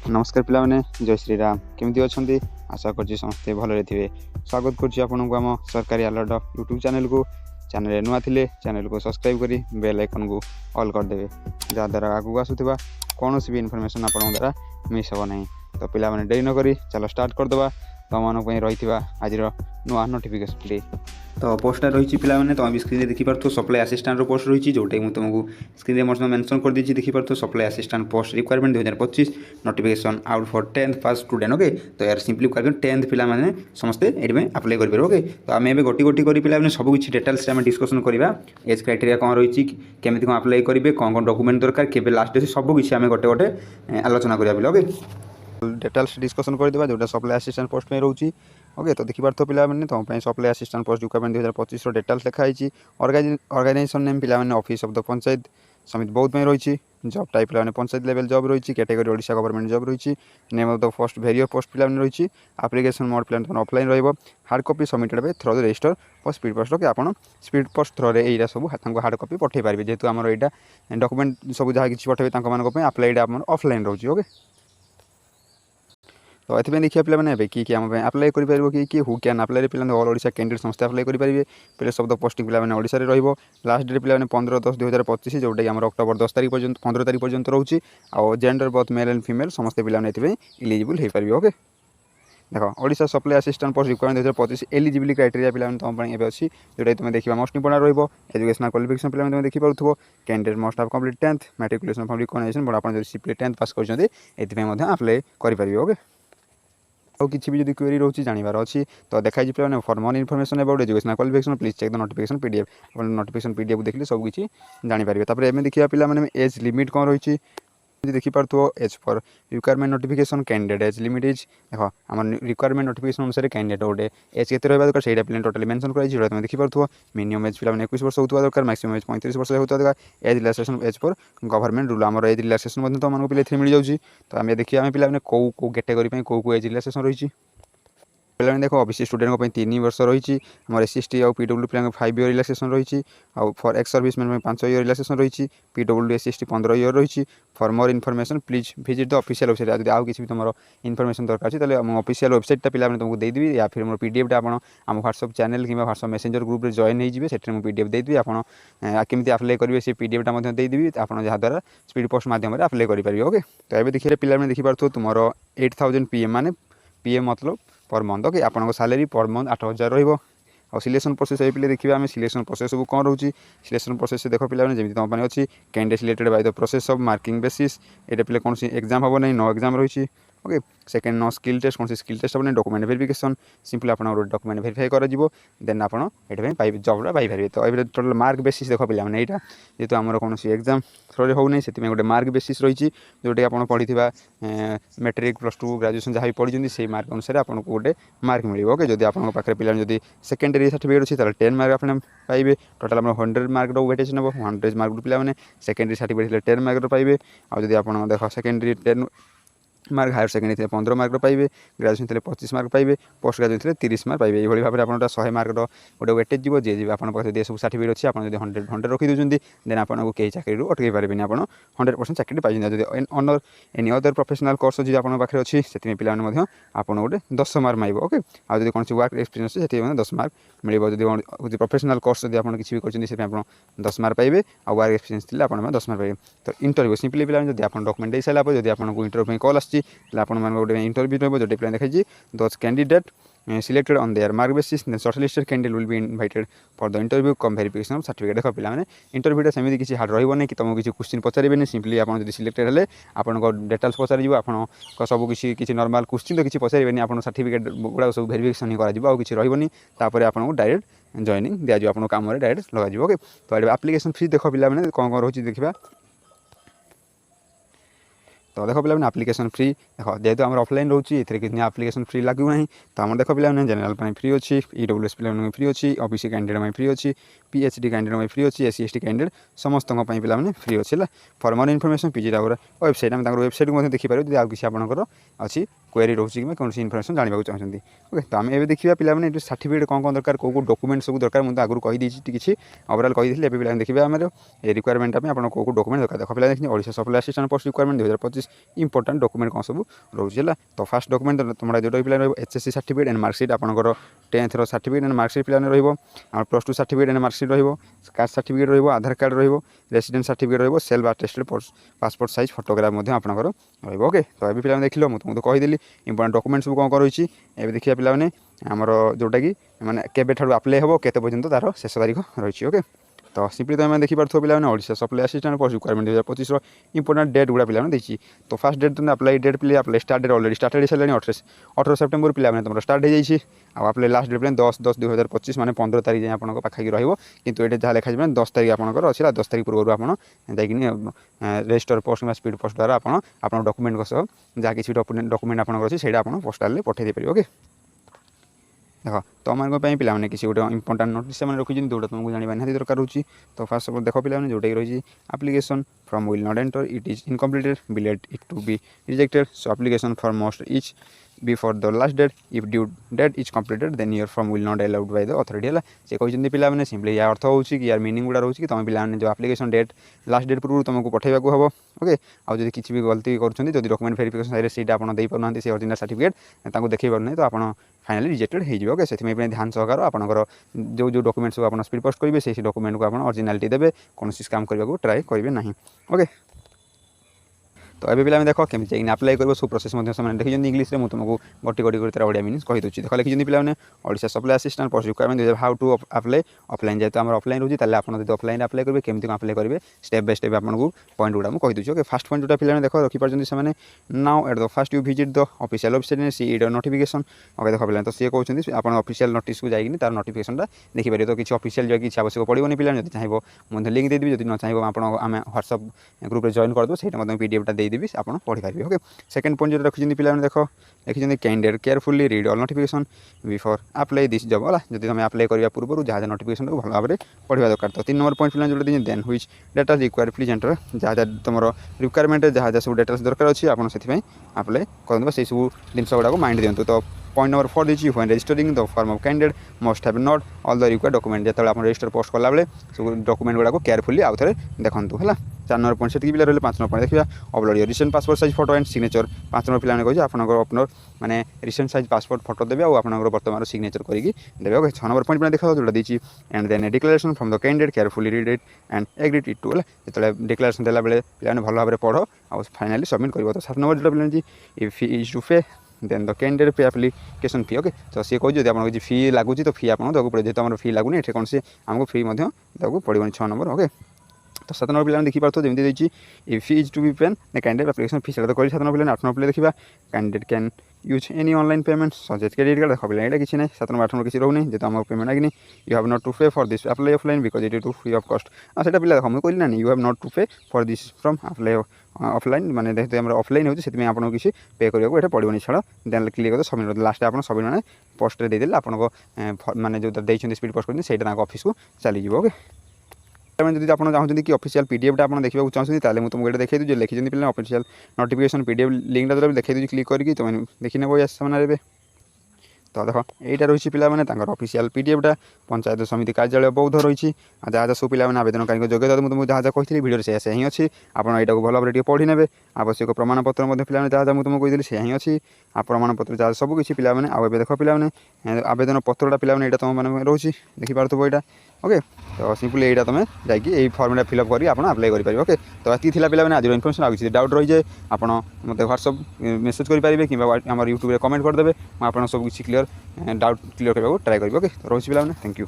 नमस्कार पिलाने जय श्री राम केमती अच्छा आशा कर समस्ते भले थे स्वागत करूँ सरकारी अलर्ट यूट्यूब चैनल को चैनल नुआ थे चैनल को सब्सक्राइब करी बेल आइकन को ऑल करदे जहाँद्वारा आगू आसूबा कौन भी इनफॉरमेशन आपण द्वारा मिस हे ना। तो पिला माने डेरी नक चलो स्टार्ट करदे तुम रही आज नुआ नोटिफिकेशन तो पोस्टा रही पिलाने तुम भी स्क्रीन देखिपे सप्लाई आसिस्टाट पोस्ट रही जोटा मुझे तुमको स्क्रीन में मेंशन कर दी देखिपे supply assistant post requirement 2025 notification out for 10th pass student okay. तो यार सिंपली कर 10th पिला माने समस्ते ये अप्लाई करेंगे ओके। तो आम ए गोटी गोटी कर पिला सब किसी डिटेल्स डिस्कसन करवा एज क्राइटेरिया कौन रही केमी कौन अप्लाई करेंगे कौन कौन डॉक्यूमेंट दरकार के लास्ट डेट सब किसी आम गोटे गोटे आलोचना करा पिला ओके। डिटेल्स डिस्कसन करदे जोटा सप्लाई आसिस्टाट पोस्ट में रोचे ओके। तो देखिपार तो पिलाने तुम supply assistant post requirement 2025 details लिखाई ऑर्गेनाइजेशन नेम पिलाने ऑफिस ऑफ द पंचायत समिति बहुत में रही जॉब टाइप पिलाने पंचायत लेवल जॉब रही कैटेगरी ओडिशा गवर्नमेंट जॉब रही name of the first various post पिलाने रही एप्लिकेशन मोड पिलाने ऑफलाइन रही hard copy submitted by through the register और स्पीड पोस्ट ओके। आप स्पीड पोस्ट थ्रो यहाँ सब हार्ड कॉपी पठे पारे जेहेतु आम यहाँ डॉक्यूमेंट सब जहाँ किसी पठे आप्लाइड ऑफलाइन रोचे ओके। तो ये देखिए पे कि आम आप्लाई कर कि हु कैन अप्लाई पे ऑल ओडिशा कैंडिडेट समस्त अप्लाई करेंगे प्लेस ऑफ द पोस्टिंग पे ओडिशा रे लास्ट डेट पे 15/10/2025 जोटा कि अक्टोबर 10 तारीख पर्यंत 15 तारीख पर्यंत रोचे आउ gender both male and female समस्त पे इलिजिबल हो पारे ओके। देखो Odisha supply assistant post requirement 2025 eligibility criteria पे तुम अच्छी जोटा तुम देखा मोस्ट इंपोर्टेंट रही एजुकेशनल क्वालिफिकेशन पे तुम देखिपुर candidate must have complete 10th matriculation from recognisation but आप सिंपली 10th पास कर अप्लाई करेंगे ओके। और किसी भी जो क्वेरी रोचे जानवर अच्छी तो देखाई पे for more information about educational qualification please check the notification PDF आप नोटिफिकेशन पीडीएफ देखिए सब किसी जानीपारे। तापर देखिए पे एज लिमिट कौन रही देखिपे age for requirement notification candidate age limit is देख आम रिक्वायरमेंट नोटिफिकेशन अनुसार कैंडिडेट गोटे एज के रहा दरकार से पे टोटाली मेंशन कर तुम देखिपे मिनिमम एज पे 21 वर्ष होता दरकार मैक्सिमम एज 35 वर्ष होता दरकार age relaxation as for government rule आम एज रिलैक्सेशन तुमको पे मिल जाऊँगी। तो आम देखिए आम पे कौ कैटेगरी कौ एज रिलैक्सेशन रही पे देख ओबीसी स्टूडेंट 3 वर्ष रही आम एससी एसटी और पीडब्ल्यू पे 5 ईयर रिलैक्सेशन रही for ex service man 5 year relaxation रही पीडब्ल्यू एससी एसटी 15 ईयर रही for more information please visit the official website जब आउ किसी भी तुम इनफॉरमेशन दरकार अच्छी तो ऑफिशियल वेबसाइट पे तुमको देदेवी या फिर मोर पीडीएफ आप व्हाट्सएप चैनल कि व्हाट्सएप मेसेंजर ग्रुप में जॉइन होइए से पीडीएफ देदेवी आपमती अप्लाई करेंगे से पीडीएफ देदेवी आप जहाँद्वारा स्पीड पोस्ट मध्यम अप्लाई करेंगे ओके। तो ये देखिए पे देखिपे तुम 8000 पीएम माने पीएम मतलब पर मंथ ओके आपको सैलरी पर मंथ 8000 रही और सिलेक्शन प्रोसेस ये देखिए आम सिलेक्शन प्रोसेस सब कौन रोचे सिलेक्शन प्रोसेस देख पे जमी तुम अच्छी candidate selected by the process of marking basis ये पे कौन एग्जाम हम ना नो एग्जाम रही okay. Second no skill test कौन स्किल टेस्ट हम डॉक्यूमेंट वेरिफिकेशन सिंपली आप डॉक्यूमेंट वेरीफाई कर देन आप जॉब पाइपर। तो ये टोटल मार्क बेसिस देख पे यहाँ जेहतु आम कौन एग्जाम थ्रो होना से गोटे मार्क बेसिस रही जोटा आप पढ़ी मैट्रिक +2 ग्रेजुएशन जहाँ भी पढ़ी से मार्क अनुसार आपको गोटे मार्क मिले ओके। जब आप पाखे पे जब सेकेंडरी सर्टिफिकेट अच्छी 10 मार्क आप पाइबे टोटाल 100 मार्क वेटेज नब 100 मार्क पे सेकेंडरी सर्टिफिकेट 10 मार्क पाइबे आदि आप देख सेकेंडरी 10 मार्क हायर सेकेंडरी थे 15 मार्क पाइबे ग्रेजुएशन थे 25 मार्क पाइबे पोस्ट ग्रेजुएट थे 30 मार्क पाइबे ये भाव में आप 100 मार्क गोटे वेटेज जीव जी जी आप सब सर्टिफिकेट अच्छी आप 100 रखी दूसरी देन आपको कई चाकरी अटकई पारे आप 100% चाकरी पाई अनर एनी अदर प्रोफेशनल कोर्स जी आप पाखे अच्छी से पे आप गोटे 10 मार्क माइब ओके। आदि कौन वर्क एक्सपीरियंस अच्छे से 10 मार्क मिले जो प्रोफेशनल कोर्स जब आप किसी भी कर 10 मार्क पाइबे आ वर्क एक्सपीरियंस थे आप 10 मार्क पाइबे। तो इंटरव्यू सिंपली पे जब आप डॉक्यूमेंट दे सारा जब आपको इंटरव्यू कॉल आसी गोटे इंटरव्यू रहा जो पे लिखाई those candidate selected on their mark basis then shortlisted candidate will be invited for the interview cum verification of certificate. देख पे इंटरव्यूटा सेमती किसी हार्ड रही कि तुमको किसी क्वेश्चन पचारे सिंपली आप सिलेक्टेड हेल्ले आपको डिटेल्स पचार आप सब किसी नॉर्मल क्वेश्चन तो किसी पचारे आप सर्टिफिकेट गुड़ा सब वेरिफिकेशन ही कर किसी रही आपको डायरेक्ट जॉइनिंग दिज्व आप कम डायरेक्ट लगे ओके। तो एप्लिकेशन फीस देख पे कौन कौन रही देखा तो देख पे एप्लिकेशन फ्री देख जेहतु आम ऑफलाइन रोचे कितनी एप्लिकेशन फ्री लगू ना तो आम देख पे जनरल फ्री अच्छी ईडब्ल्यूएस पे फ्री अच्छी ओबीसी कैंडिडेट फ्री अच्छी पीएचडी कैंडिडेट फ्री अच्छी एससी एसटी कैंडिडेट समस्त पे फ्री अच्छी for more information PG tower website आम वेबसाइट को देखिपारे आउ किसी आपंकर अच्छी क्वेरी रोचे कि कौन इनफर्मेशन जानवा चाहते ओके। तो आम एवं देखा पे सर्टिफिकेट कौन कौन दरकार कौ डॉक्यूमेंट सब दरकार मुझे आगुरी कहीदी किसी ओवरऑल कही पे देखिए आम रिक्वायरमेंट आप कौ डॉक्यूमेंट दरकार देख पे देखिए Odisha supply assistant post requirement 2025 important document कौन सब रोचे है। तो फर्स्ट डॉक्यूमेंट तुम्हारा जो पे एचएससी सर्टिफिकेट एंड मार्कशीट आपंकर 10th सर्टिफिकेट एंड मार्कशीट पे +2 certificate and marksheet caste certificate Aadhaar card resident certificate self attested passport size photograph आपंकर ओके। तो ये पे देख लो मुझे तुमको कहीदेली इंपोर्टेंट डॉक्यूमेंट सब कौन रही है देखिए पे आमर जोटा कि मैंने केबे आप्लाई हम केते पर्यंत तार शेष तारीख रही ओके। तो सिंपली तुम देखिए पे Odisha supply assistant post requirement 2025 important date गुड़ा पे तो फास्ट डेट तुम अप्लाई डेट पे apply start date already start हो सारे 18 सेप्टेम्बर पे तुम स्टार्ट हो जाइए अप्लाई लास्ट डेट पे 10/10/2025 माने 15 तारीख जाए आपको पाखाकि रही ये जहाँ लिखा 10 तारीख आपंकर अच्छी 10 तारीख पूर्व आप रजिस्टर पोस्ट स्पीड पोस्ट द्वारा आप डॉक्यूमेंट जहाँ किसी डॉक्यूमेंट आपंकर अच्छी से पोस्टाल पठे पारे ओके। देख तुम पे पे किसी गोटे इंपोर्टेंट नोटिस से रखी जोटा तुमको जानवा निहाती दरकार होची। तो फास्ट ऑफ देख पे जोटा रही application form will not enter it is incompleted बिलेट it to be rejected so application for most each before the last date if due date is completed then your form will not allowed by the authority है से कहते पे मैंने simply या अर्थ हो यार meaning गुड़ा रोचे कि तुम पे जो एप्लिकेशन डेट लास्ट डेट पूर्व तुमको पठेबा हम ओके। आउ जब किसी भी गलती कर डॉक्यूमेंट वेरिफिकेशन सीट आप दे पाना से ओरिजिनल सर्टिफिकेट देखी पारना तो आप फाइनली रिजेक्टेड हो ओके। से ध्यान सहकार आपंकर जो जो डॉक्यूमेंट सब आप स्पीड पोस्ट करेंगे से डॉक्यूमेंट को आप ओरिजिनालिटी देवे कौन काम करने ट्राए करेंगे ना ओके। तो ये पे देख केमी अप्लाई कर सब प्रोसेस देखिए इंग्लीश में तुमको गोटी गोटी कर ओडिया मीनिंग्स कही दूसरी देख लिखिं पे Odisha supply assistant post requirement how to apply offline जेहतु आम ऑफलाइन रोचे आप ऑफलाइन अप्लाई करेंगे केमी अप्लाई करेंगे स्टेप बाय स्टेप आपको पॉइंट गुड़ा मुझे कही ओके। फर्स्ट पॉइंट जो पे देख रखिपार से now at the first you visit the official website see इड नोटिफिकेशन ओके। देख पे तो सी कहते आप ऑफिशियल नोटिस को जाइए तार नोटिफिकेशन देखिए तो किसी ऑफिशियल जो किसी आवश्यक पड़ोनी पे जो चाहिए मुझे लिंक देदेवी जो न चाहिए आप व्हाट्सअप ग्रुप में जॉइन करदे से पीडीएफ देदेवी आप पढ़ी पारे ओके। सेकंड पॉइंट जो रखी पे देख लिखिं candidate carefully read all notification before apply this job है जब तुम अप्लाई करने पूर्व जहाँ नोटिफिकेशन को भल भाव में पढ़ा दरकार। तो 3 नंबर पॉइंट पे जो दी then which data require please enter जहाँ जहाँ तुम रिक्वायरमेंट जहाँ जहाँ सब डेटा दरकार अच्छी आप अप्लाई कर से सब जिन गुड़ा माइंड दिंतु। तो point number 4 the when registering the form of candidate must have not all the required document जो आप रजिस्टर पोस्ट कला बेले सब डॉक्यूमेंट गुड़ा केयरफुली आउ थे देखूँ है। 4 नंबर पॉइंट से पे रही 5 नंबर पॉइंट देखिए upload your recent passport size photo and signature 5 number पे कहे आपंकर माने रिसेंट साइज पासपोर्ट फोटो देवे और आपंकर बर्तमान सिग्नेचर करके देवे ओके। 6 नंबर पॉइंट पे देखा जोटा दी and then declaration from the candidate carefully read it and agreed it to है जो डिक्लेरेशन देला बेले पे भल भाव में पढ़ और फाइनाली सबमिट कर। तो 7 नंबर जो पे इफ इज टू पे देन द कैंडिडेट पे एप्लिकेशन फी ओके। तो सी कहे जब आपको फी लगुच तो फी आपको देवाक पड़े जेहतु फी लगुनि ये कौन से आमको फी देवाक पड़ोनी 6 नंबर ओके। तो 7 नंबर पे देखिए तो जमी देखिए इफ इज टू बी पेन कैंडिडेट एप्लिकेशन फी से तो कही 7 नंबर पे 8 नंबर पे देखा candidate can use any online payment suggest credit card देख पे किसी ना 7 नंबर 8 नंबर किसी रोनी जो आम पेमेंट आगे you have not to pay for this apply offline because it is to free of cost से पे देख मुझे कहली ना you have not to pay for this form apply offline माने देखते हैं ऑफलाइन होती से आपको किसी पे करने पड़ोनी छाड़ देन क्लिक कर सबमिट लास्ट आप सबमिट मैंने पोस्ट देदेले आपको माने जो देखते स्पीड पोस्ट कर ऑफिस को चली ओके। जब आप चाहते कि ऑफिशियल पीडीएफ आप देखा चाहते मुझे तुमको देखिए जो लिखी पे ऑफिशियल नोटिफिकेशन पीडीएफ लिंक देखिए क्लिक करके तुम देखी नेब सामने। तो देख यहाँ रही पे ऑफिशियल पीडीएफटा पंचायत समिति कार्यालय बौद्ध रही जहाँ जहाँ सब पे आवेदनकारी योग्यता मुझे जहाँ जहाँ कही भिडियो से ही अच्छी आप यहाँ भल भाव पढ़ी ने आवश्यक प्रमाणपत्र पे जहाँ जहाँ मुझे कही से ही अच्छी आप प्रमाणपत्र जहाँ सब किसी पे आउ देख पे आवेदन पत्रटा पे यहाँ तुम मैंने रोचे देखिपार यहाँ ओके। तो सिंपली यहाँ तुम जाकि फर्मटा फिलअप कर अप्लाई करेंगे ओके। तो ये थी पे आज इनफर्मेशन आ किसी डाउट रही जाए आप मतलब व्हाट्सअप मेसेज करेंगे कि यूट्यूब में कमेंट करदे मुझे सब किसी क्लियर डाउट क्लियर करने ट्राए करेंगे ओके। तो रोचे पे थैंक यू।